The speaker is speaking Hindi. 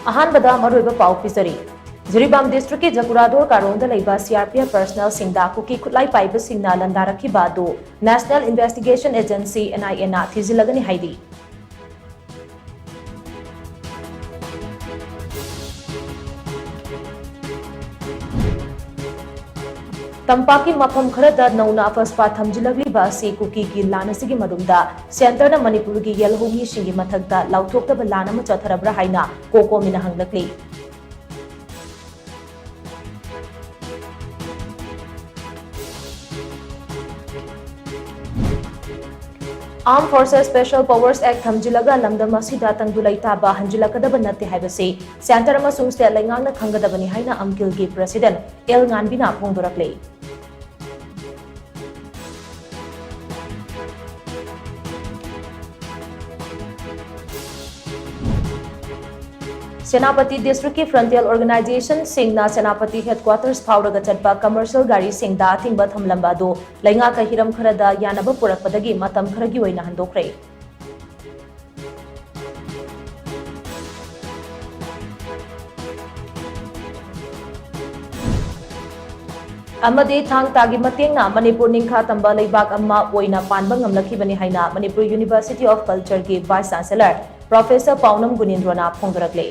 अहानबदा मरुइबा पाउ पिसरी जिरीबाम डिस्ट्रिक्ट की जकुरादोर कारोंदा लेबा सीआरपीएफ पर्सनल सिंगदा कुकी खुलाई पाइब सिंगना लंदारखिबा दो नेशनल इन्वेस्टिगेशन एजेंसी एनआईए ना थिजिलगनी हाइदी तंपाकी मफम खरदा नौना फसपा थमजिलगलिबा से कुकी की लानसिगी मरुमदा सेंटर मणिपुर की येलहोमी सिंगी मथकदा लाउथोक्तब लानम चथरब्रा हाइना कोकोमिना हंगलकली armed forces special powers act थमजिलगा लमदम असिदा तंगदुलाई ताबा हंजिलकदब नते हाइबसे सेंटर अमसुंग स्टेट लैंगांगना खंगदबनी हाइना अमकिल की प्रेसिडेंट एल गानबिना फोंदोरकले सेनापति डिस्ट्रिक्ट की फ्रंटियल ऑर्गेनाइजेशन सिंगना सेनापति हेडक्वार्टर्स फाउरगा चटपा कमर्शियल गाड़ी सिंगदा अथिंग थमलंबा दो लैंगा का हिरम खरदा यानब पुरकपदगी मतम खरगी ओइना हंदोखरे अमदे थांग तागी मतेंगना मणिपुर निंखा तंबा लेबाक अम्मा ओइना पानबा ngamlakibani हाइना मणिपुर यूनिवर्सिटी ऑफ कल्चर की वाइस चांसलर प्रोफेसर पाउनम गुनिंद्रना फोंदरकले